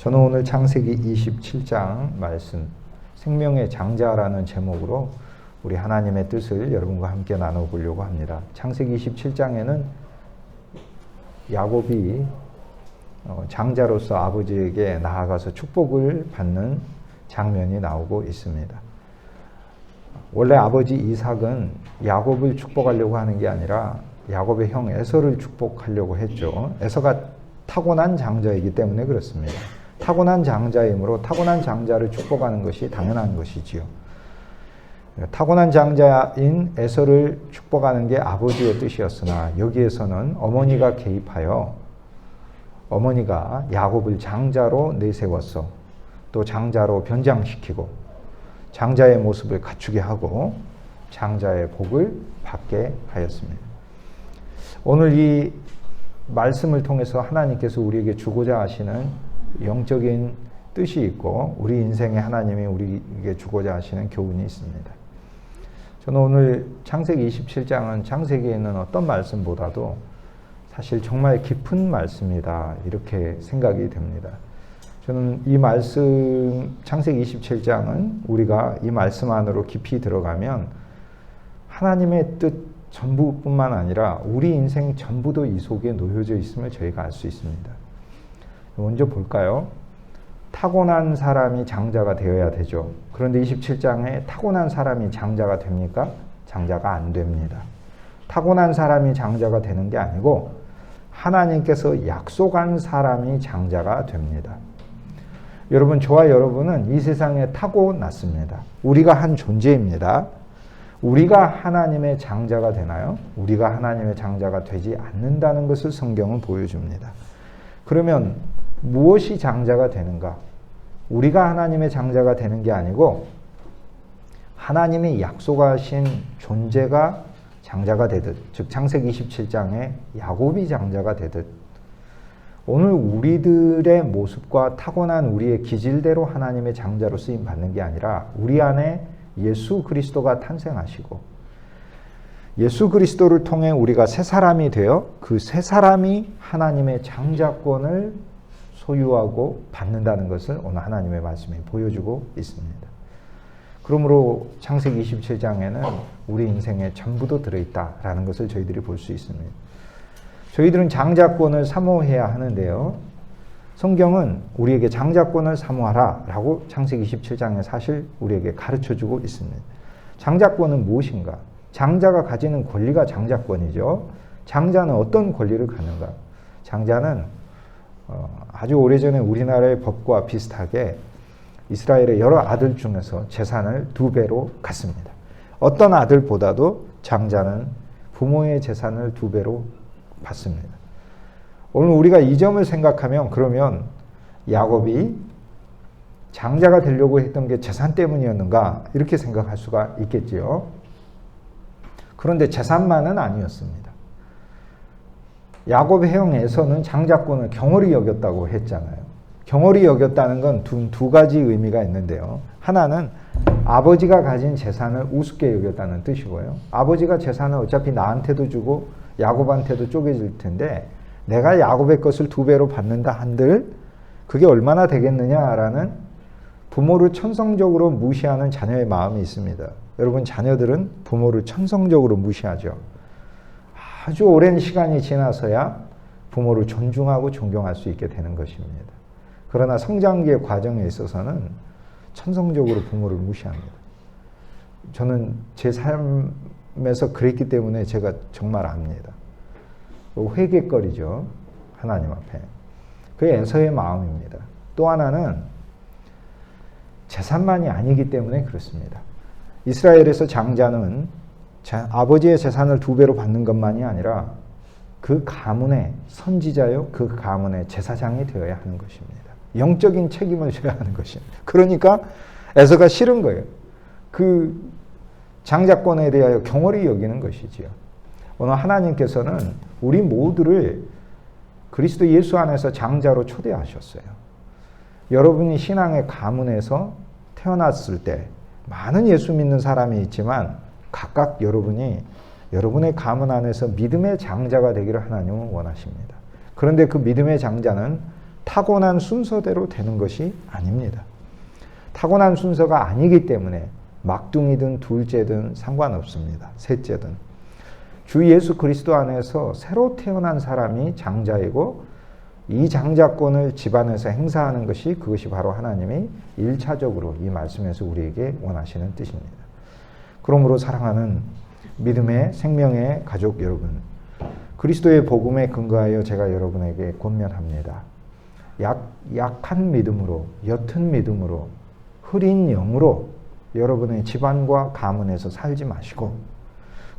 저는 오늘 창세기 27장 말씀 생명의 장자라는 제목으로 우리 하나님의 뜻을 여러분과 함께 나눠보려고 합니다. 창세기 27장에는 야곱이 장자로서 아버지에게 나아가서 축복을 받는 장면이 나오고 있습니다. 원래 아버지 이삭은 야곱을 축복하려고 하는 게 아니라 야곱의 형 에서를 축복하려고 했죠. 에서가 타고난 장자이기 때문에 그렇습니다. 타고난 장자이므로 타고난 장자를 축복하는 것이 당연한 것이지요. 타고난 장자인 에서를 축복하는 게 아버지의 뜻이었으나 여기에서는 어머니가 개입하여 어머니가 야곱을 장자로 내세웠어. 또 장자로 변장시키고 장자의 모습을 갖추게 하고 장자의 복을 받게 하였습니다. 오늘 이 말씀을 통해서 하나님께서 우리에게 주고자 하시는 영적인 뜻이 있고 우리 인생에 하나님이 우리에게 주고자 하시는 교훈이 있습니다. 저는 오늘 창세기 27장은 창세기에 있는 어떤 말씀보다도 사실 정말 깊은 말씀이다 이렇게 생각이 됩니다. 저는 이 말씀 창세기 27장은 우리가 이 말씀 안으로 깊이 들어가면 하나님의 뜻 전부뿐만 아니라 우리 인생 전부도 이 속에 놓여져 있음을 저희가 알 수 있습니다. 먼저 볼까요? 타고난 사람이 장자가 되어야 되죠. 그런데 27장에 타고난 사람이 장자가 됩니까? 장자가 안 됩니다. 타고난 사람이 장자가 되는 게 아니고 하나님께서 약속한 사람이 장자가 됩니다. 여러분, 저와 여러분은 이 세상에 타고났습니다. 우리가 한 존재입니다. 우리가 하나님의 장자가 되나요? 우리가 하나님의 장자가 되지 않는다는 것을 성경은 보여줍니다. 그러면 무엇이 장자가 되는가? 우리가 하나님의 장자가 되는 게 아니고 하나님이 약속하신 존재가 장자가 되듯, 즉 창세기 27장에 야곱이 장자가 되듯 오늘 우리들의 모습과 타고난 우리의 기질대로 하나님의 장자로 쓰임 받는 게 아니라 우리 안에 예수 그리스도가 탄생하시고 예수 그리스도를 통해 우리가 새 사람이 되어 그 새 사람이 하나님의 장자권을 소유하고 받는다는 것을 오늘 하나님의 말씀이 보여주고 있습니다. 그러므로 창세기 27장에는 우리 인생에 전부도 들어있다라는 것을 저희들이 볼 수 있습니다. 저희들은 장자권을 사모해야 하는데요. 성경은 우리에게 장자권을 사모하라 라고 창세기 27장에 사실 우리에게 가르쳐주고 있습니다. 장자권은 무엇인가? 장자가 가지는 권리가 장자권이죠. 장자는 어떤 권리를 갖는가? 장자는 아주 오래전에 우리나라의 법과 비슷하게 이스라엘의 여러 아들 중에서 재산을 2배로 갖습니다. 어떤 아들보다도 장자는 부모의 재산을 2배로 받습니다. 오늘 우리가 이 점을 생각하면 그러면 야곱이 장자가 되려고 했던 게 재산 때문이었는가 이렇게 생각할 수가 있겠지요. 그런데 재산만은 아니었습니다. 야곱의 형 에서는 장자권을 경홀히 여겼다고 했잖아요. 경홀히 여겼다는 건 두 가지 의미가 있는데요. 하나는 아버지가 가진 재산을 우습게 여겼다는 뜻이고요. 아버지가 재산을 어차피 나한테도 주고 야곱한테도 쪼개질 텐데 내가 야곱의 것을 2배로 받는다 한들 그게 얼마나 되겠느냐라는 부모를 천성적으로 무시하는 자녀의 마음이 있습니다. 여러분, 자녀들은 부모를 천성적으로 무시하죠. 아주 오랜 시간이 지나서야 부모를 존중하고 존경할 수 있게 되는 것입니다. 그러나 성장기의 과정에 있어서는 천성적으로 부모를 무시합니다. 저는 제 삶에서 그랬기 때문에 제가 정말 압니다. 회개거리죠. 하나님 앞에. 그게 에서의 마음입니다. 또 하나는 재산만이 아니기 때문에 그렇습니다. 이스라엘에서 장자는 아버지의 재산을 2배로 받는 것만이 아니라 그 가문의 선지자요, 그 가문의 제사장이 되어야 하는 것입니다. 영적인 책임을 져야 하는 것입니다. 그러니까 에서가 싫은 거예요. 그 장자권에 대하여 경홀히 여기는 것이지요. 오늘 하나님께서는 우리 모두를 그리스도 예수 안에서 장자로 초대하셨어요. 여러분이 신앙의 가문에서 태어났을 때 많은 예수 믿는 사람이 있지만 각각 여러분이 여러분의 가문 안에서 믿음의 장자가 되기를 하나님은 원하십니다. 그런데 그 믿음의 장자는 타고난 순서대로 되는 것이 아닙니다. 타고난 순서가 아니기 때문에 막둥이든 둘째든 상관없습니다. 셋째든. 주 예수 그리스도 안에서 새로 태어난 사람이 장자이고 이 장자권을 집안에서 행사하는 것이 그것이 바로 하나님이 1차적으로 이 말씀에서 우리에게 원하시는 뜻입니다. 그러므로 사랑하는 믿음의 생명의 가족 여러분, 그리스도의 복음에 근거하여 제가 여러분에게 권면합니다. 약한 믿음으로, 옅은 믿음으로, 흐린 영으로 여러분의 집안과 가문에서 살지 마시고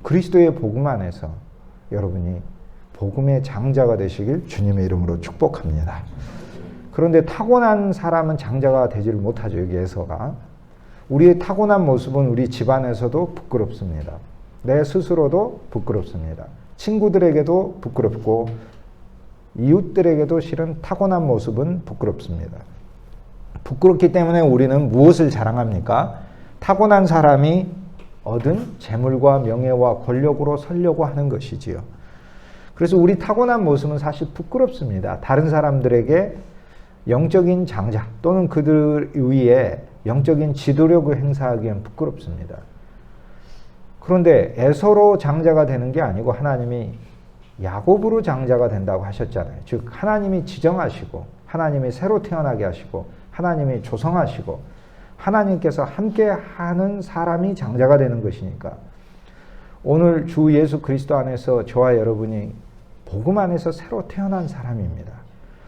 그리스도의 복음 안에서 여러분이 복음의 장자가 되시길 주님의 이름으로 축복합니다. 그런데 타고난 사람은 장자가 되지를 못하죠. 여기에서가. 우리의 타고난 모습은 우리 집안에서도 부끄럽습니다. 내 스스로도 부끄럽습니다. 친구들에게도 부끄럽고 이웃들에게도 실은 타고난 모습은 부끄럽습니다. 부끄럽기 때문에 우리는 무엇을 자랑합니까? 타고난 사람이 얻은 재물과 명예와 권력으로 살려고 하는 것이지요. 그래서 우리 타고난 모습은 사실 부끄럽습니다. 다른 사람들에게 영적인 장자 또는 그들 위에 영적인 지도력을 행사하기엔 부끄럽습니다. 그런데 에서로 장자가 되는 게 아니고 하나님이 야곱으로 장자가 된다고 하셨잖아요. 즉 하나님이 지정하시고 하나님이 새로 태어나게 하시고 하나님이 조성하시고 하나님께서 함께 하는 사람이 장자가 되는 것이니까 오늘 주 예수 그리스도 안에서 저와 여러분이 복음 안에서 새로 태어난 사람입니다.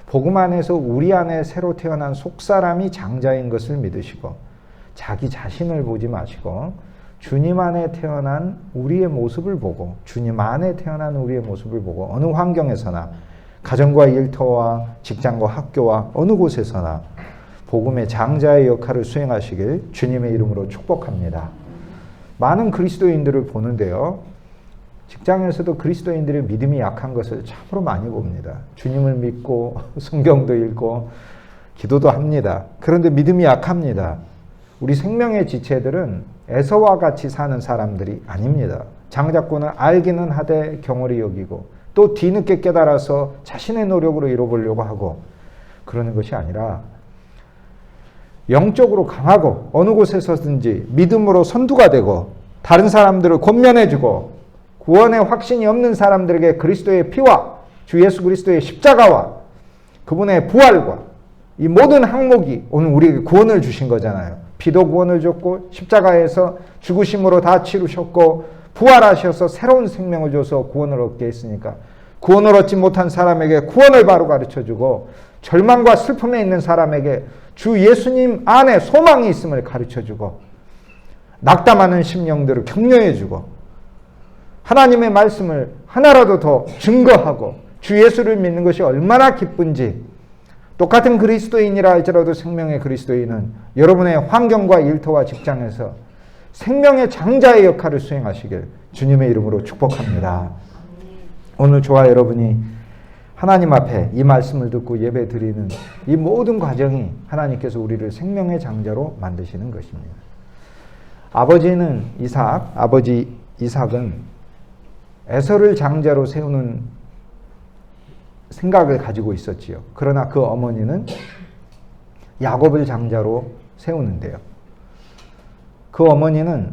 복음 안에서 우리 안에 새로 태어난 속사람이 장자인 것을 믿으시고 자기 자신을 보지 마시고 주님 안에 태어난 우리의 모습을 보고 주님 안에 태어난 우리의 모습을 보고 어느 환경에서나 가정과 일터와 직장과 학교와 어느 곳에서나 복음의 장자의 역할을 수행하시길 주님의 이름으로 축복합니다. 많은 그리스도인들을 보는데요. 직장에서도 그리스도인들의 믿음이 약한 것을 참으로 많이 봅니다. 주님을 믿고 성경도 읽고 기도도 합니다. 그런데 믿음이 약합니다. 우리 생명의 지체들은 에서와 같이 사는 사람들이 아닙니다. 장자권은 알기는 하되 경홀히 여기고 또 뒤늦게 깨달아서 자신의 노력으로 이뤄보려고 하고 그러는 것이 아니라 영적으로 강하고 어느 곳에서든지 믿음으로 선두가 되고 다른 사람들을 권면해주고 구원의 확신이 없는 사람들에게 그리스도의 피와 주 예수 그리스도의 십자가와 그분의 부활과 이 모든 항목이 오늘 우리에게 구원을 주신 거잖아요. 피도 구원을 줬고 십자가에서 죽으심으로 다 치루셨고 부활하셔서 새로운 생명을 줘서 구원을 얻게 했으니까 구원을 얻지 못한 사람에게 구원을 바로 가르쳐주고 절망과 슬픔에 있는 사람에게 주 예수님 안에 소망이 있음을 가르쳐주고 낙담하는 심령들을 격려해주고 하나님의 말씀을 하나라도 더 증거하고 주 예수를 믿는 것이 얼마나 기쁜지 똑같은 그리스도인이라 할지라도 생명의 그리스도인은 여러분의 환경과 일터와 직장에서 생명의 장자의 역할을 수행하시길 주님의 이름으로 축복합니다. 오늘 저와 여러분이 하나님 앞에 이 말씀을 듣고 예배 드리는 이 모든 과정이 하나님께서 우리를 생명의 장자로 만드시는 것입니다. 아버지 이삭은 에서를 장자로 세우는 생각을 가지고 있었지요. 그러나 그 어머니는 야곱을 장자로 세우는데요. 그 어머니는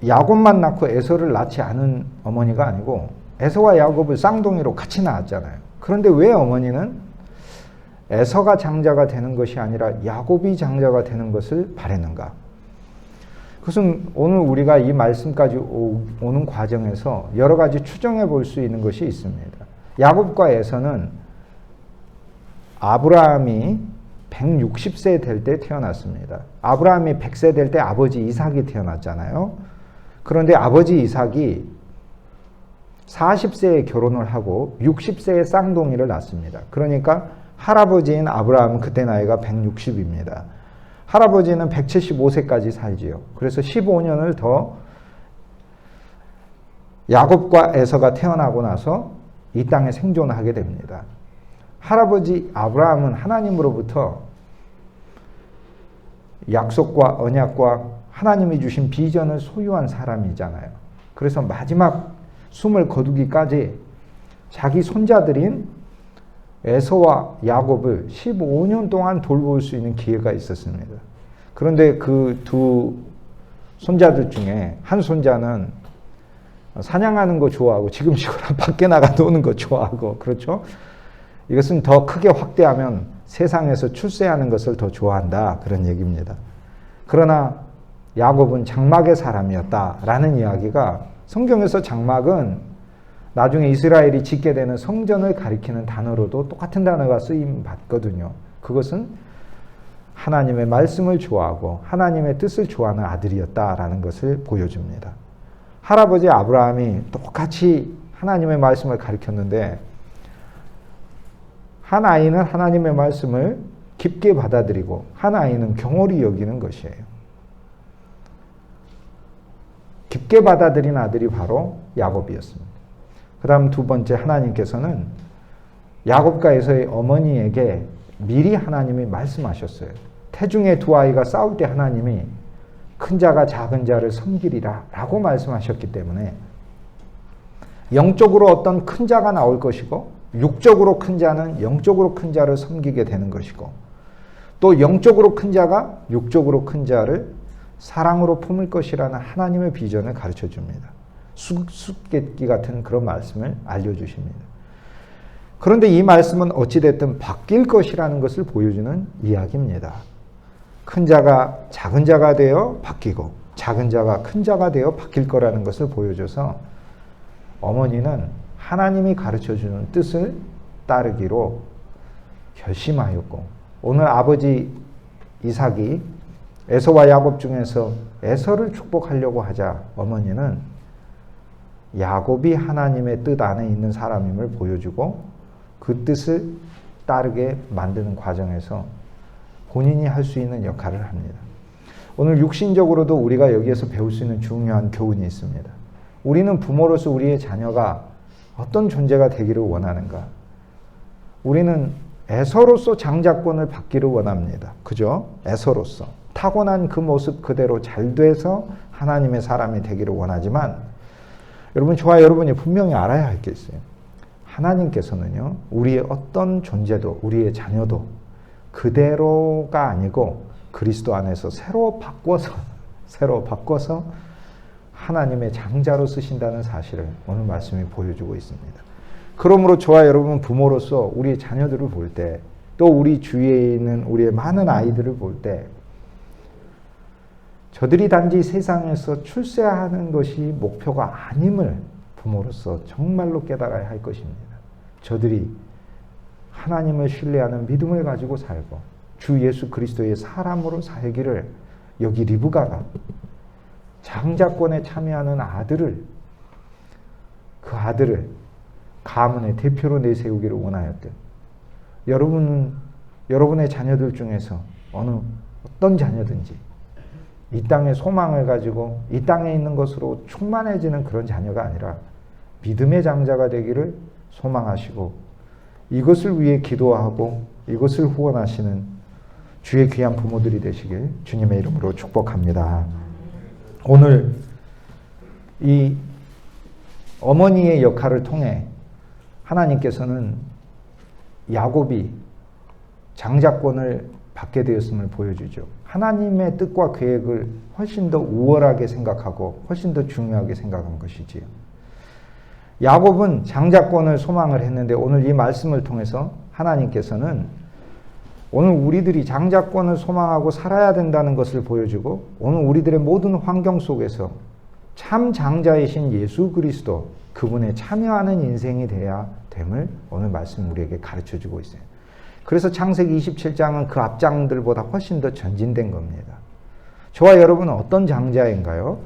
야곱만 낳고 에서를 낳지 않은 어머니가 아니고 에서와 야곱을 쌍둥이로 같이 낳았잖아요. 그런데 왜 어머니는 에서가 장자가 되는 것이 아니라 야곱이 장자가 되는 것을 바랬는가? 그것은 오늘 우리가 이 말씀까지 오는 과정에서 여러 가지 추정해 볼 수 있는 것이 있습니다. 야곱과 에서는 아브라함이 160세 될 때 태어났습니다. 아브라함이 100세 될 때 아버지 이삭이 태어났잖아요. 그런데 아버지 이삭이 40세에 결혼을 하고 60세에 쌍둥이를 낳습니다. 그러니까 할아버지인 아브라함은 그때 나이가 160입니다. 할아버지는 175세까지 살지요. 그래서 15년을 더 야곱과 에서가 태어나고 나서 이 땅에 생존하게 됩니다. 할아버지 아브라함은 하나님으로부터 약속과 언약과 하나님이 주신 비전을 소유한 사람이잖아요. 그래서 마지막 숨을 거두기까지 자기 손자들인 에서와 야곱을 15년 동안 돌볼 수 있는 기회가 있었습니다. 그런데 그 두 손자들 중에 한 손자는 사냥하는 거 좋아하고 지금처럼 밖에 나가 노는 거 좋아하고, 그렇죠? 이것은 더 크게 확대하면 세상에서 출세하는 것을 더 좋아한다, 그런 얘기입니다. 그러나 야곱은 장막의 사람이었다라는 이야기가, 성경에서 장막은 나중에 이스라엘이 짓게 되는 성전을 가리키는 단어로도 똑같은 단어가 쓰임 받거든요. 그것은 하나님의 말씀을 좋아하고 하나님의 뜻을 좋아하는 아들이었다라는 것을 보여줍니다. 할아버지 아브라함이 똑같이 하나님의 말씀을 가리켰는데, 한 아이는 하나님의 말씀을 깊게 받아들이고 한 아이는 경홀히 여기는 것이에요. 깊게 받아들인 아들이 바로 야곱이었습니다. 그 다음 두 번째, 하나님께서는 야곱과 에서의 어머니에게 미리 하나님이 말씀하셨어요. 태중의 두 아이가 싸울 때 하나님이 큰 자가 작은 자를 섬기리라 라고 말씀하셨기 때문에 영적으로 어떤 큰 자가 나올 것이고, 육적으로 큰 자는 영적으로 큰 자를 섬기게 되는 것이고, 또 영적으로 큰 자가 육적으로 큰 자를 사랑으로 품을 것이라는 하나님의 비전을 가르쳐 줍니다. 수수께끼 같은 그런 말씀을 알려주십니다. 그런데 이 말씀은 어찌됐든 바뀔 것이라는 것을 보여주는 이야기입니다. 큰 자가 작은 자가 되어 바뀌고 작은 자가 큰 자가 되어 바뀔 거라는 것을 보여줘서 어머니는 하나님이 가르쳐주는 뜻을 따르기로 결심하였고, 오늘 아버지 이삭이 에서와 야곱 중에서 에서를 축복하려고 하자 어머니는 야곱이 하나님의 뜻 안에 있는 사람임을 보여주고 그 뜻을 따르게 만드는 과정에서 본인이 할 수 있는 역할을 합니다. 오늘 육신적으로도 우리가 여기에서 배울 수 있는 중요한 교훈이 있습니다. 우리는 부모로서 우리의 자녀가 어떤 존재가 되기를 원하는가? 우리는 에서로서 장자권을 받기를 원합니다. 그죠? 에서로서. 타고난 그 모습 그대로 잘 돼서 하나님의 사람이 되기를 원하지만, 여러분, 저와 여러분이 분명히 알아야 할 게 있어요. 하나님께서는요, 우리의 어떤 존재도, 우리의 자녀도 그대로가 아니고 그리스도 안에서 새로 바꿔서 하나님의 장자로 쓰신다는 사실을 오늘 말씀이 보여주고 있습니다. 그러므로 저와 여러분 부모로서 우리의 자녀들을 볼 때, 또 우리 주위에 있는 우리의 많은 아이들을 볼 때, 저들이 단지 세상에서 출세하는 것이 목표가 아님을 부모로서 정말로 깨달아야 할 것입니다. 저들이 하나님을 신뢰하는 믿음을 가지고 살고 주 예수 그리스도의 사람으로 살기를, 여기 리브가가 장자권에 참여하는 그 아들을 가문의 대표로 내세우기를 원하였듯, 여러분의 자녀들 중에서 어떤 자녀든지 이 땅의 소망을 가지고 이 땅에 있는 것으로 충만해지는 그런 자녀가 아니라 믿음의 장자가 되기를 소망하시고 이것을 위해 기도하고 이것을 후원하시는 주의 귀한 부모들이 되시길 주님의 이름으로 축복합니다. 오늘 이 어머니의 역할을 통해 하나님께서는 야곱이 장자권을 받게 되었음을 보여주죠. 하나님의 뜻과 계획을 훨씬 더 우월하게 생각하고 훨씬 더 중요하게 생각한 것이지요. 야곱은 장자권을 소망을 했는데 오늘 이 말씀을 통해서 하나님께서는 오늘 우리들이 장자권을 소망하고 살아야 된다는 것을 보여주고, 오늘 우리들의 모든 환경 속에서 참 장자이신 예수 그리스도, 그분에 참여하는 인생이 돼야 됨을 오늘 말씀 우리에게 가르쳐주고 있어요. 그래서 창세기 27장은 그 앞장들보다 훨씬 더 전진된 겁니다. 저와 여러분은 어떤 장자인가요?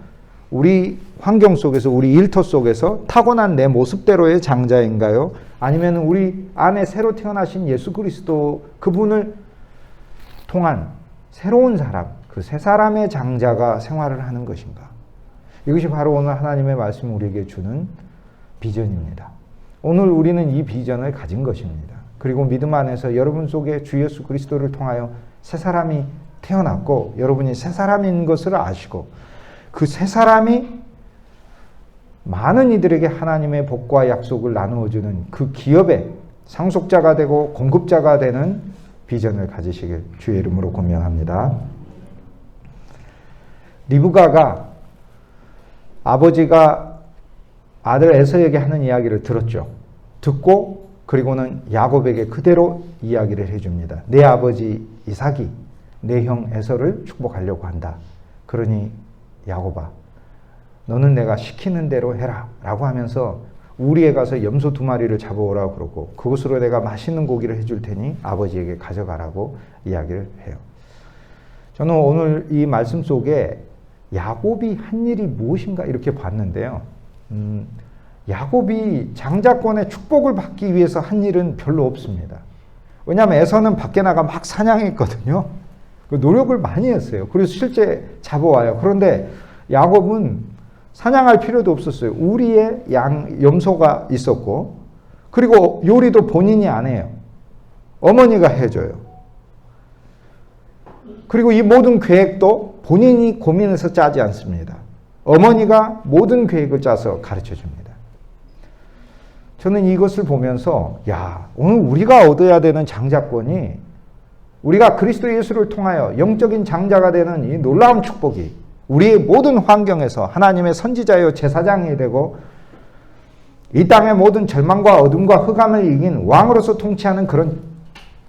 우리 환경 속에서, 우리 일터 속에서 타고난 내 모습대로의 장자인가요? 아니면 우리 안에 새로 태어나신 예수 그리스도, 그분을 통한 새로운 사람, 그 새 사람의 장자가 생활을 하는 것인가? 이것이 바로 오늘 하나님의 말씀이 우리에게 주는 비전입니다. 오늘 우리는 이 비전을 가진 것입니다. 그리고 믿음 안에서 여러분 속에 주 예수 그리스도를 통하여 새 사람이 태어났고 여러분이 새 사람인 것을 아시고 그 새 사람이 많은 이들에게 하나님의 복과 약속을 나누어주는 그 기업의 상속자가 되고 공급자가 되는 비전을 가지시길 주의 이름으로 권면합니다. 리브가가 아버지가 아들 에서에게 하는 이야기를 들었죠. 듣고 그리고는 야곱에게 그대로 이야기를 해줍니다. 내 아버지 이삭이 내 형 에서를 축복하려고 한다. 그러니 야곱아, 너는 내가 시키는 대로 해라 라고 하면서 우리에 가서 염소 2마리를 잡아오라고 그러고 그것으로 내가 맛있는 고기를 해줄 테니 아버지에게 가져가라고 이야기를 해요. 저는 오늘 이 말씀 속에 야곱이 한 일이 무엇인가 이렇게 봤는데요. 야곱이 장자권의 축복을 받기 위해서 한 일은 별로 없습니다. 왜냐하면 에서는 밖에 나가 막 사냥했거든요. 노력을 많이 했어요. 그래서 실제 잡아와요. 그런데 야곱은 사냥할 필요도 없었어요. 우리의 염소가 있었고 그리고 요리도 본인이 안 해요. 어머니가 해줘요. 그리고 이 모든 계획도 본인이 고민해서 짜지 않습니다. 어머니가 모든 계획을 짜서 가르쳐 줍니다. 저는 이것을 보면서 오늘 우리가 얻어야 되는 장자권이 우리가 그리스도 예수를 통하여 영적인 장자가 되는 이 놀라운 축복이 우리의 모든 환경에서 하나님의 선지자여 제사장이 되고 이 땅의 모든 절망과 어둠과 흑암을 이긴 왕으로서 통치하는 그런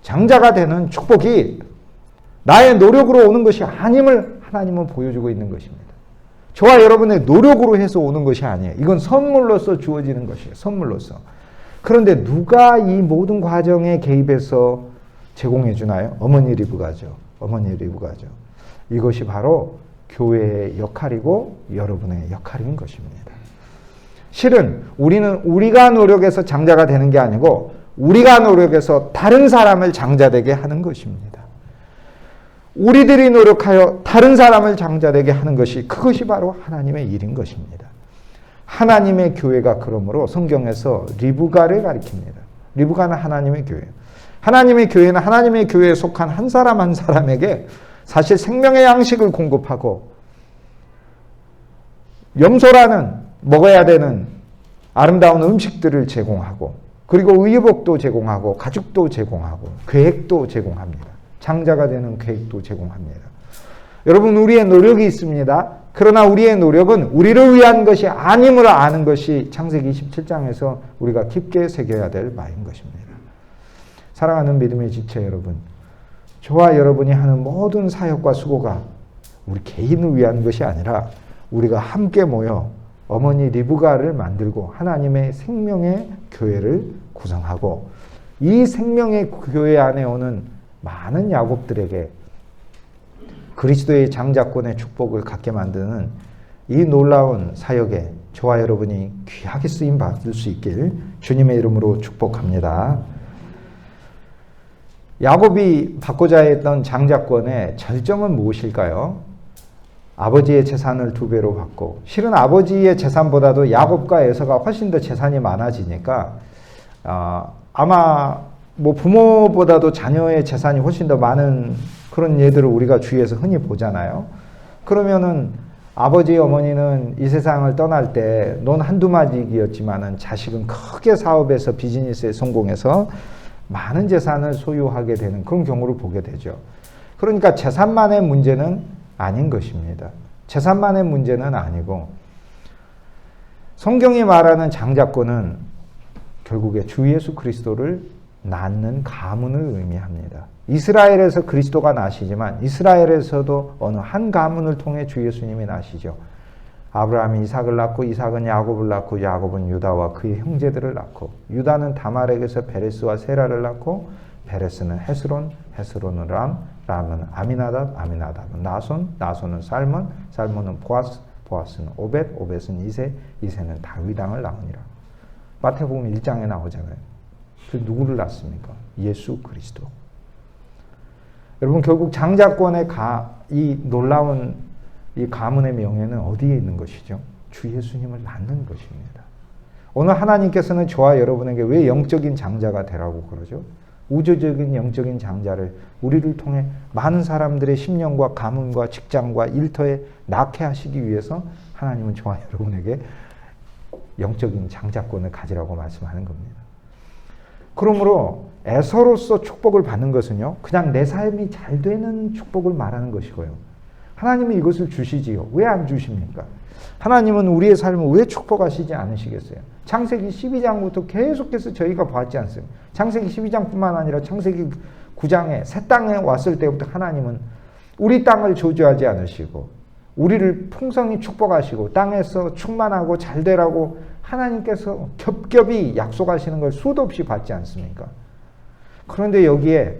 장자가 되는 축복이 나의 노력으로 오는 것이 아님을 하나님은 보여주고 있는 것입니다. 저와 여러분의 노력으로 해서 오는 것이 아니에요. 이건 선물로서 주어지는 것이에요. 선물로서. 그런데 누가 이 모든 과정에 개입해서 제공해 주나요? 어머니 리브가죠. 어머니 리브가죠. 이것이 바로 교회의 역할이고 여러분의 역할인 것입니다. 실은 우리는 우리가 노력해서 장자가 되는 게 아니고 우리가 노력해서 다른 사람을 장자되게 하는 것입니다. 우리들이 노력하여 다른 사람을 장자되게 하는 것이 그것이 바로 하나님의 일인 것입니다. 하나님의 교회가 그러므로 성경에서 리브가를 가리킵니다. 리브가는 하나님의 교회. 하나님의 교회는 하나님의 교회에 속한 한 사람 한 사람에게 사실 생명의 양식을 공급하고 염소라는 먹어야 되는 아름다운 음식들을 제공하고 그리고 의복도 제공하고 가죽도 제공하고 계획도 제공합니다. 장자가 되는 계획도 제공합니다. 여러분 우리의 노력이 있습니다. 그러나 우리의 노력은 우리를 위한 것이 아님을 아는 것이 창세기 27장에서 우리가 깊게 새겨야 될 바인 것입니다. 사랑하는 믿음의 지체 여러분, 저와 여러분이 하는 모든 사역과 수고가 우리 개인을 위한 것이 아니라 우리가 함께 모여 어머니 리브가를 만들고 하나님의 생명의 교회를 구성하고 이 생명의 교회 안에 오는 많은 야곱들에게 그리스도의 장자권의 축복을 갖게 만드는 이 놀라운 사역에 저와 여러분이 귀하게 쓰임 받을 수 있길 주님의 이름으로 축복합니다. 야곱이 받고자 했던 장자권의 절정은 무엇일까요? 아버지의 재산을 2배로 받고 실은 아버지의 재산보다도 야곱과 에서가 훨씬 더 재산이 많아지니까 아마 부모보다도 자녀의 재산이 훨씬 더 많은 그런 예들을 우리가 주위에서 흔히 보잖아요. 그러면은 아버지 어머니는 이 세상을 떠날 때 넌 한두 마디기였지만은 자식은 크게 사업에서 비즈니스에 성공해서 많은 재산을 소유하게 되는 그런 경우를 보게 되죠. 그러니까 재산만의 문제는 아닌 것입니다. 재산만의 문제는 아니고 성경이 말하는 장자권은 결국에 주 예수 그리스도를 낳는 가문을 의미합니다. 이스라엘에서 그리스도가 나시지만 이스라엘에서도 어느 한 가문을 통해 주 예수님이 나시죠. 아브라함이 이삭을 낳고 이삭은 야곱을 낳고 야곱은 유다와 그의 형제들을 낳고 유다는 다말에게서 베레스와 세라를 낳고 베레스는 헤스론, 헤스론은 람, 람은 아미나답, 아미나답은 나손, 나손은 살몬, 살몬은 보아스, 보아스는 오벳, 오벳은 이세, 이세는 다윗 왕을 낳으니라. 마태복음 1장에 나오잖아요. 그 누구를 낳습니까? 예수 그리스도. 여러분 결국 장자권의 이 놀라운 이 가문의 명예는 어디에 있는 것이죠? 주 예수님을 낳는 것입니다. 오늘 하나님께서는 저와 여러분에게 왜 영적인 장자가 되라고 그러죠? 우주적인 영적인 장자를 우리를 통해 많은 사람들의 심령과 가문과 직장과 일터에 낳게 하시기 위해서 하나님은 저와 여러분에게 영적인 장자권을 가지라고 말씀하는 겁니다. 그러므로 에서로서 축복을 받는 것은요, 그냥 내 삶이 잘 되는 축복을 말하는 것이고요. 하나님이 이것을 주시지요. 왜 안 주십니까? 하나님은 우리의 삶을 왜 축복하시지 않으시겠어요? 창세기 12장부터 계속해서 저희가 봤지 않습니까? 창세기 12장뿐만 아니라 창세기 9장에 새 땅에 왔을 때부터 하나님은 우리 땅을 저주하지 않으시고 우리를 풍성히 축복하시고 땅에서 충만하고 잘 되라고 하나님께서 겹겹이 약속하시는 걸 수도 없이 봤지 않습니까? 그런데 여기에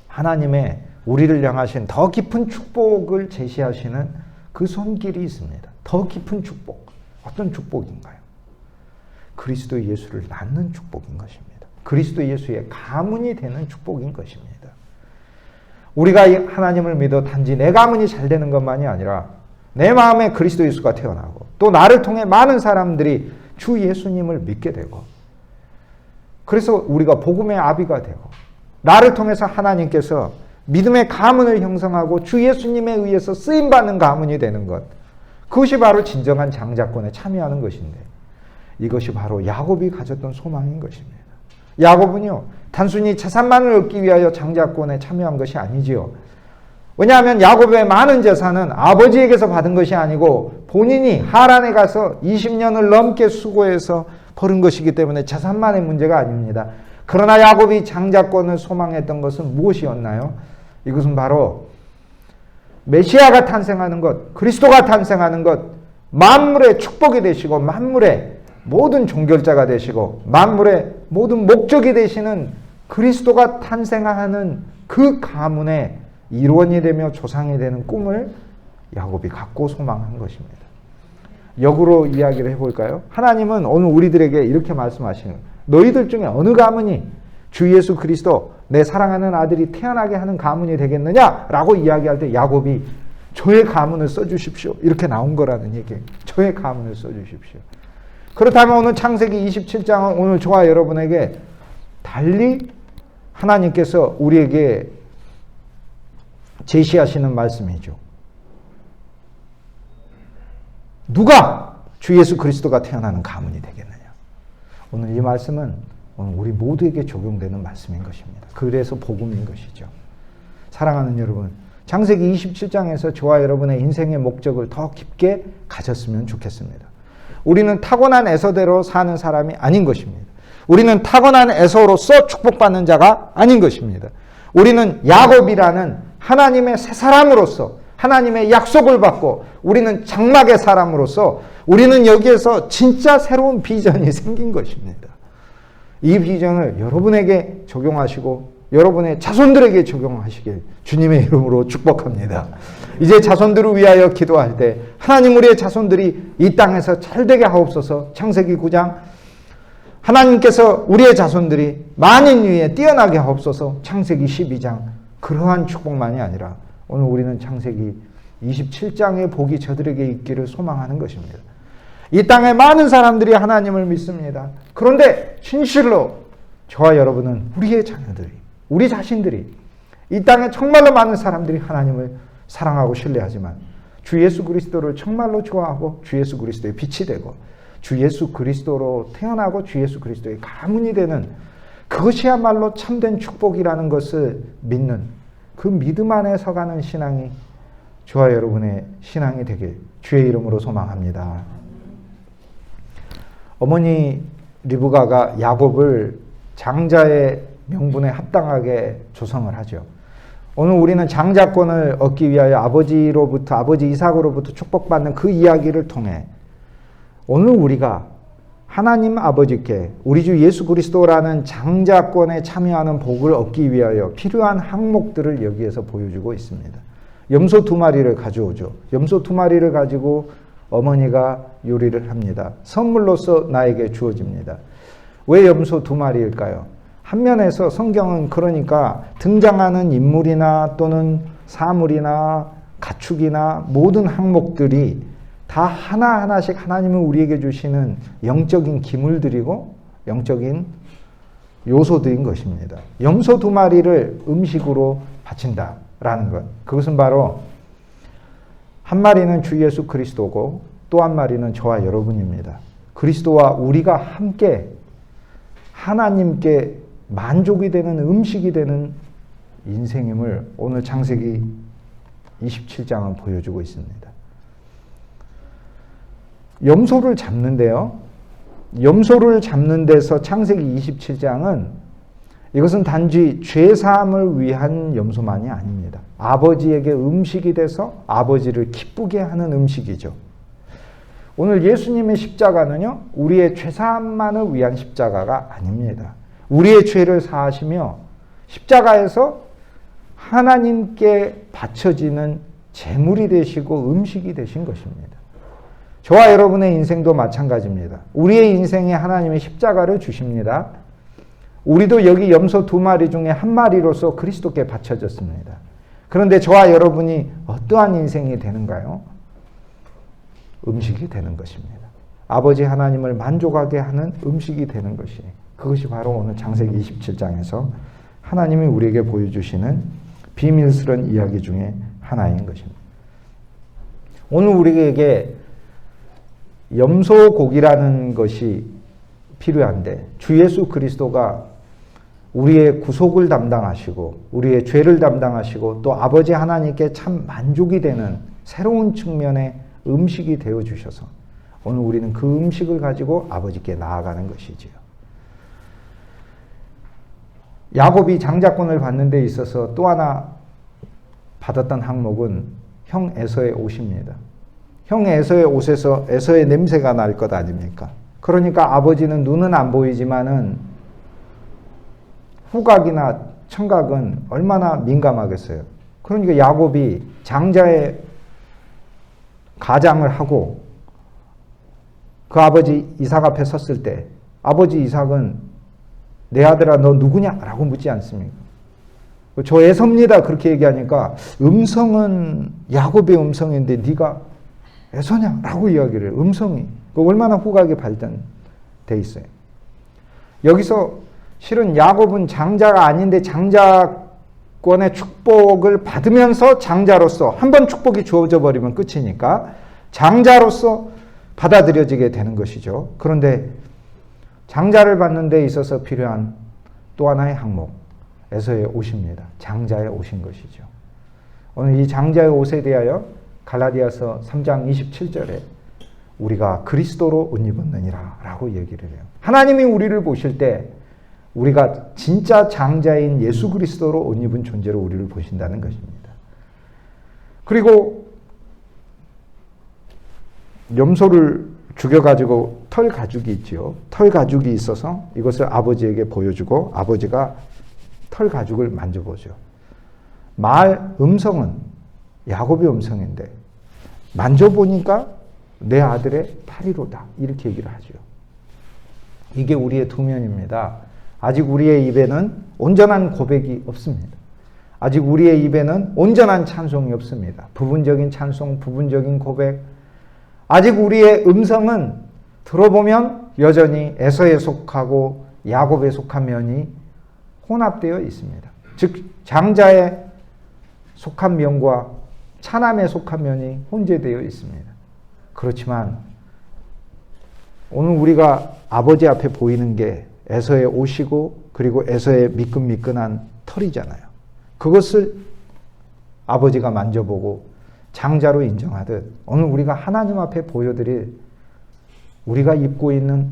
하나님의 우리를 향하신 더 깊은 축복을 제시하시는 그 손길이 있습니다. 더 깊은 축복. 어떤 축복인가요? 그리스도 예수를 낳는 축복인 것입니다. 그리스도 예수의 가문이 되는 축복인 것입니다. 우리가 하나님을 믿어 단지 내 가문이 잘 되는 것만이 아니라 내 마음에 그리스도 예수가 태어나고 또 나를 통해 많은 사람들이 주 예수님을 믿게 되고 그래서 우리가 복음의 아비가 되고 나를 통해서 하나님께서 믿음의 가문을 형성하고 주 예수님에 의해서 쓰임받는 가문이 되는 것, 그것이 바로 진정한 장자권에 참여하는 것인데 이것이 바로 야곱이 가졌던 소망인 것입니다. 야곱은요, 단순히 재산만을 얻기 위하여 장자권에 참여한 것이 아니지요. 왜냐하면 야곱의 많은 재산은 아버지에게서 받은 것이 아니고 본인이 하란에 가서 20년을 넘게 수고해서 벌은 것이기 때문에 재산만의 문제가 아닙니다. 그러나 야곱이 장자권을 소망했던 것은 무엇이었나요? 이것은 바로 메시아가 탄생하는 것, 그리스도가 탄생하는 것, 만물의 축복이 되시고 만물의 모든 종결자가 되시고 만물의 모든 목적이 되시는 그리스도가 탄생하는 그 가문의 일원이 되며 조상이 되는 꿈을 야곱이 갖고 소망한 것입니다. 역으로 이야기를 해볼까요? 하나님은 오늘 우리들에게 이렇게 말씀하시는 거예요. 너희들 중에 어느 가문이 주 예수 그리스도 내 사랑하는 아들이 태어나게 하는 가문이 되겠느냐라고 이야기할 때 야곱이 저의 가문을 써주십시오. 이렇게 나온 거라는 얘기예요. 저의 가문을 써주십시오. 그렇다면 오늘 창세기 27장은 오늘 저와 여러분에게 달리 하나님께서 우리에게 제시하시는 말씀이죠. 누가 주 예수 그리스도가 태어나는 가문이 되겠느냐. 오늘 이 말씀은 오늘 우리 모두에게 적용되는 말씀인 것입니다. 그래서 복음인 것이죠. 사랑하는 여러분, 창세기 27장에서 저와 여러분의 인생의 목적을 더 깊게 가졌으면 좋겠습니다. 우리는 타고난 에서대로 사는 사람이 아닌 것입니다. 우리는 타고난 에서로서 축복받는 자가 아닌 것입니다. 우리는 야곱이라는 하나님의 새 사람으로서 하나님의 약속을 받고 우리는 장막의 사람으로서 우리는 여기에서 진짜 새로운 비전이 생긴 것입니다. 이 비전을 여러분에게 적용하시고 여러분의 자손들에게 적용하시길 주님의 이름으로 축복합니다. 이제 자손들을 위하여 기도할 때 하나님 우리의 자손들이 이 땅에서 잘되게 하옵소서. 창세기 9장 하나님께서 우리의 자손들이 만인 위에 뛰어나게 하옵소서. 창세기 12장 그러한 축복만이 아니라 오늘 우리는 창세기 27장의 복이 저들에게 있기를 소망하는 것입니다. 이 땅에 많은 사람들이 하나님을 믿습니다. 그런데 진실로 저와 여러분은 우리의 자녀들이 우리 자신들이 이 땅에 정말로 많은 사람들이 하나님을 사랑하고 신뢰하지만 주 예수 그리스도를 정말로 좋아하고 주 예수 그리스도의 빛이 되고 주 예수 그리스도로 태어나고 주 예수 그리스도의 가문이 되는 그것이야말로 참된 축복이라는 것을 믿는 그 믿음 안에 서가는 신앙이 저와 여러분의 신앙이 되길 주의 이름으로 소망합니다. 어머니 리브가가 야곱을 장자의 명분에 합당하게 조성을 하죠. 오늘 우리는 장자권을 얻기 위하여 아버지 이삭으로부터 축복받는 그 이야기를 통해 오늘 우리가 하나님 아버지께 우리 주 예수 그리스도라는 장자권에 참여하는 복을 얻기 위하여 필요한 항목들을 여기에서 보여주고 있습니다. 염소 2마리를 가져오죠. 염소 2마리를 가지고 어머니가 요리를 합니다. 선물로서 나에게 주어집니다. 왜 염소 2마리일까요? 한 면에서 성경은 그러니까 등장하는 인물이나 또는 사물이나 가축이나 모든 항목들이 다 하나하나씩 하나님은 우리에게 주시는 영적인 기물들이고 영적인 요소들인 것입니다. 염소 2마리를 음식으로 바친다라는 것. 그것은 바로 한 마리는 주 예수 그리스도고 또 한 마리는 저와 여러분입니다. 그리스도와 우리가 함께 하나님께 만족이 되는 음식이 되는 인생임을 오늘 창세기 27장은 보여주고 있습니다. 염소를 잡는데요. 염소를 잡는 데서 창세기 27장은 이것은 단지 죄사함을 위한 염소만이 아닙니다. 아버지에게 음식이 돼서 아버지를 기쁘게 하는 음식이죠. 오늘 예수님의 십자가는요, 우리의 죄사함만을 위한 십자가가 아닙니다. 우리의 죄를 사하시며 십자가에서 하나님께 바쳐지는 제물이 되시고 음식이 되신 것입니다. 저와 여러분의 인생도 마찬가지입니다. 우리의 인생에 하나님의 십자가를 주십니다. 우리도 여기 염소 2마리 중에 1마리로서 그리스도께 바쳐졌습니다. 그런데 저와 여러분이 어떠한 인생이 되는가요? 음식이 되는 것입니다. 아버지 하나님을 만족하게 하는 음식이 되는 것이, 그것이 바로 오늘 창세기 27장에서 하나님이 우리에게 보여주시는 비밀스러운 이야기 중에 하나인 것입니다. 오늘 우리에게 염소고기라는 것이 필요한데 주 예수 그리스도가 우리의 구속을 담당하시고 우리의 죄를 담당하시고 또 아버지 하나님께 참 만족이 되는 새로운 측면의 음식이 되어주셔서 오늘 우리는 그 음식을 가지고 아버지께 나아가는 것이지요. 야곱이 장자권을 받는 데 있어서 또 하나 받았던 항목은 형 에서의 옷입니다. 형 에서의 옷에서 에서의 냄새가 날 것 아닙니까? 그러니까 아버지는 눈은 안 보이지만은 후각이나 청각은 얼마나 민감하겠어요. 그러니까 야곱이 장자의 가장을 하고 그 아버지 이삭 앞에 섰을 때 아버지 이삭은 내 아들아 너 누구냐? 라고 묻지 않습니까? 저 에서입니다. 그렇게 얘기하니까 음성은 야곱의 음성인데 네가 에서냐? 라고 이야기를 해요. 음성이. 얼마나 후각이 발전돼 있어요. 여기서 실은 야곱은 장자가 아닌데 장자권의 축복을 받으면서 장자로서 한번 축복이 주어져 버리면 끝이니까 장자로서 받아들여지게 되는 것이죠. 그런데 장자를 받는 데 있어서 필요한 또 하나의 항목, 에서의 옷입니다. 장자의 옷인 것이죠. 오늘 이 장자의 옷에 대하여 갈라디아서 3장 27절에 우리가 그리스도로 옷 입었느니라 라고 얘기를 해요. 하나님이 우리를 보실 때 우리가 진짜 장자인 예수 그리스도로 옷 입은 존재로 우리를 보신다는 것입니다. 그리고 염소를 죽여가지고 털 가죽이 있지요. 털 가죽이 있어서 이것을 아버지에게 보여주고 아버지가 털 가죽을 만져보죠. 말 음성은 야곱의 음성인데 만져보니까 내 아들의 팔이로다 이렇게 얘기를 하죠. 이게 우리의 두면입니다. 아직 우리의 입에는 온전한 고백이 없습니다. 아직 우리의 입에는 온전한 찬송이 없습니다. 부분적인 찬송, 부분적인 고백. 아직 우리의 음성은 들어보면 여전히 에서에 속하고 야곱에 속한 면이 혼합되어 있습니다. 즉 장자에 속한 면과 차남에 속한 면이 혼재되어 있습니다. 그렇지만 오늘 우리가 아버지 앞에 보이는 게 에서의 옷이고 그리고 에서의 미끈미끈한 털이잖아요. 그것을 아버지가 만져보고 장자로 인정하듯 오늘 우리가 하나님 앞에 보여드릴 우리가 입고 있는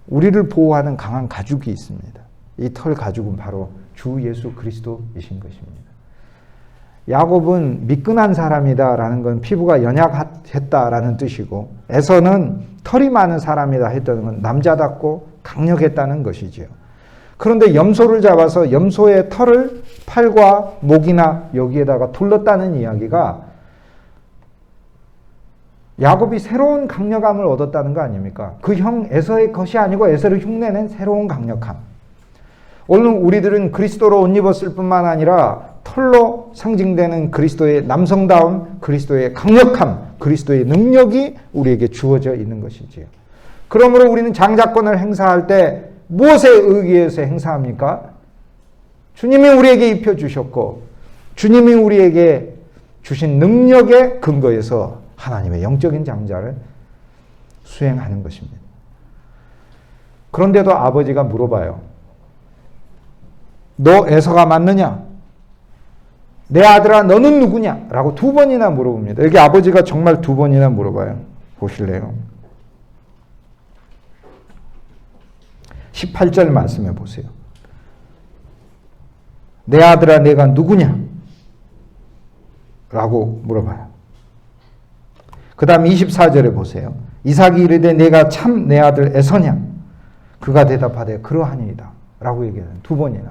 우리를 보호하는 강한 가죽이 있습니다. 이 털 가죽은 바로 주 예수 그리스도이신 것입니다. 야곱은 미끈한 사람이다라는 건 피부가 연약했다라는 뜻이고 에서는 털이 많은 사람이다 했다는 건 남자답고 강력했다는 것이지요. 그런데 염소를 잡아서 염소의 털을 팔과 목이나 여기에다가 둘렀다는 이야기가 야곱이 새로운 강력함을 얻었다는 거 아닙니까? 그 형 에서의 것이 아니고 에서를 흉내낸 새로운 강력함. 오늘 우리들은 그리스도로 옷 입었을 뿐만 아니라 털로 상징되는 그리스도의 남성다움, 그리스도의 강력함, 그리스도의 능력이 우리에게 주어져 있는 것이지요. 그러므로 우리는 장자권을 행사할 때 무엇에 의기해서 행사합니까? 주님이 우리에게 입혀주셨고 주님이 우리에게 주신 능력의 근거에서 하나님의 영적인 장자를 수행하는 것입니다. 그런데도 아버지가 물어봐요. 너 에서가 맞느냐? 내 아들아 너는 누구냐? 라고 2번이나 물어봅니다. 여기 아버지가 정말 2번이나 물어봐요. 보실래요? 18절 말씀해 보세요. 내 아들아 내가 누구냐? 라고 물어봐요. 그 다음 24절에 보세요. 이삭이 이르되 내가 참 내 아들 에서냐? 그가 대답하되 그러하니이다. 라고 얘기해요. 2번이나.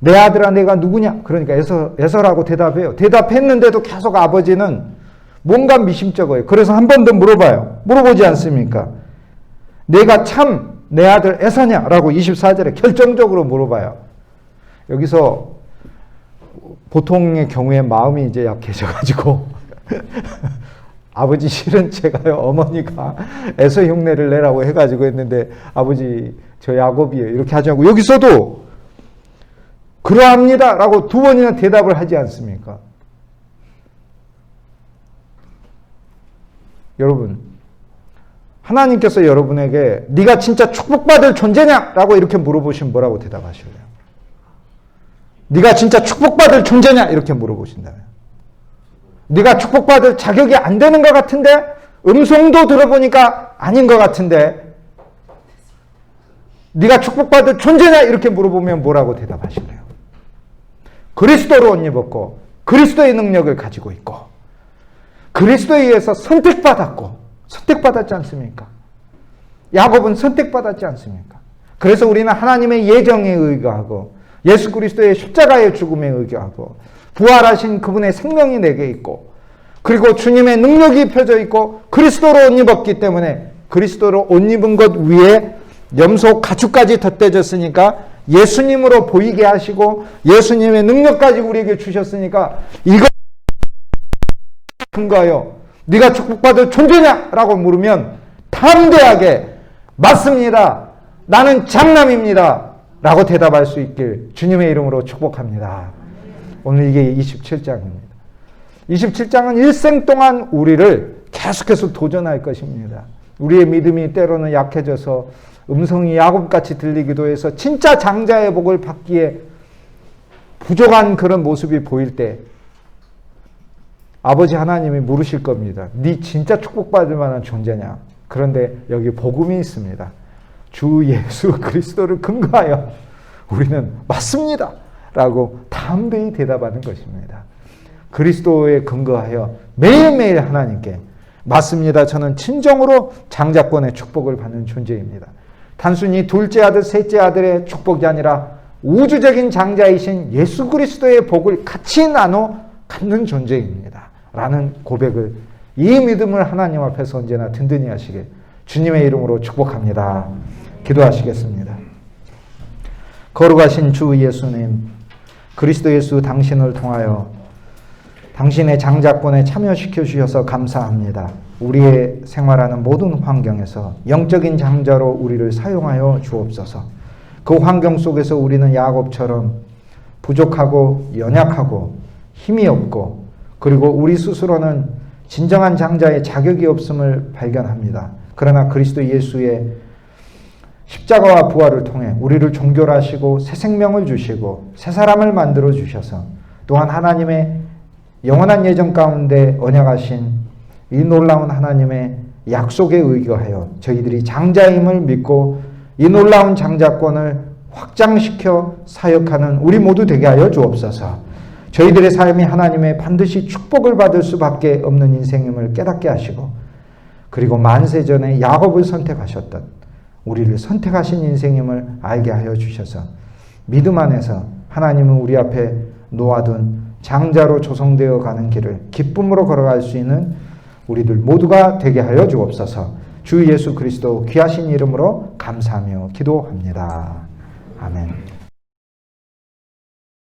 내 아들아 내가 누구냐? 그러니까 에서라고 대답해요. 대답했는데도 계속 아버지는 뭔가 미심쩍어요. 그래서 한 번 더 물어봐요. 물어보지 않습니까? 내가 참 내 아들 에서냐? 라고 24절에 결정적으로 물어봐요. 여기서 보통의 경우에 마음이 이제 약해져가지고 아버지 실은 제가요 어머니가 에서 흉내를 내라고 해가지고 했는데 아버지 저 야곱이에요 이렇게 하지 않고 여기서도 그러합니다 라고 2번이나 대답을 하지 않습니까? 여러분 하나님께서 여러분에게 네가 진짜 축복받을 존재냐? 라고 이렇게 물어보시면 뭐라고 대답하실래요? 네가 진짜 축복받을 존재냐? 이렇게 물어보신다면 네가 축복받을 자격이 안 되는 것 같은데 음성도 들어보니까 아닌 것 같은데 네가 축복받을 존재냐? 이렇게 물어보면 뭐라고 대답하실래요? 그리스도로 옷 입었고 그리스도의 능력을 가지고 있고 그리스도에 의해서 선택받았지 않습니까? 야곱은 선택받았지 않습니까? 그래서 우리는 하나님의 예정에 의거하고 예수 그리스도의 십자가의 죽음에 의거하고 부활하신 그분의 생명이 내게 있고 그리고 주님의 능력이 펴져 있고 그리스도로 옷 입었기 때문에 그리스도로 옷 입은 것 위에 염소 가죽까지 덧대졌으니까 예수님으로 보이게 하시고 예수님의 능력까지 우리에게 주셨으니까 이거 근거하여 네가 축복받을 존재냐? 라고 물으면 담대하게 맞습니다. 나는 장남입니다. 라고 대답할 수 있길 주님의 이름으로 축복합니다. 오늘 이게 27장입니다. 27장은 일생 동안 우리를 계속해서 도전할 것입니다. 우리의 믿음이 때로는 약해져서 음성이 야곱같이 들리기도 해서 진짜 장자의 복을 받기에 부족한 그런 모습이 보일 때 아버지 하나님이 물으실 겁니다. 네 진짜 축복받을 만한 존재냐? 그런데 여기 복음이 있습니다. 주 예수 그리스도를 근거하여 우리는 맞습니다. 라고 담대히 대답하는 것입니다. 그리스도에 근거하여 매일매일 하나님께 맞습니다. 저는 친정으로 장자권의 축복을 받는 존재입니다. 단순히 둘째 아들, 셋째 아들의 축복이 아니라 우주적인 장자이신 예수 그리스도의 복을 같이 나눠 갖는 존재입니다. 라는 고백을 이 믿음을 하나님 앞에서 언제나 든든히 하시게 주님의 이름으로 축복합니다. 기도하시겠습니다. 거룩하신 주 예수님, 그리스도 예수 당신을 통하여 당신의 장자권에 참여시켜 주셔서 감사합니다. 우리의 생활하는 모든 환경에서 영적인 장자로 우리를 사용하여 주옵소서. 그 환경 속에서 우리는 야곱처럼 부족하고 연약하고 힘이 없고 그리고 우리 스스로는 진정한 장자의 자격이 없음을 발견합니다. 그러나 그리스도 예수의 십자가와 부활을 통해 우리를 종결하시고 새 생명을 주시고 새 사람을 만들어 주셔서 또한 하나님의 영원한 예정 가운데 언약하신 이 놀라운 하나님의 약속에 의거하여 저희들이 장자임을 믿고 이 놀라운 장자권을 확장시켜 사역하는 우리 모두 되게 하여 주옵소서. 저희들의 삶이 하나님의 반드시 축복을 받을 수밖에 없는 인생임을 깨닫게 하시고 그리고 만세전에 야곱을 선택하셨던 우리를 선택하신 인생임을 알게 하여 주셔서 믿음 안에서 하나님은 우리 앞에 놓아둔 장자로 조성되어 가는 길을 기쁨으로 걸어갈 수 있는 우리들 모두가 되게 하여 주옵소서. 주 예수 그리스도 귀하신 이름으로 감사하며 기도합니다. 아멘.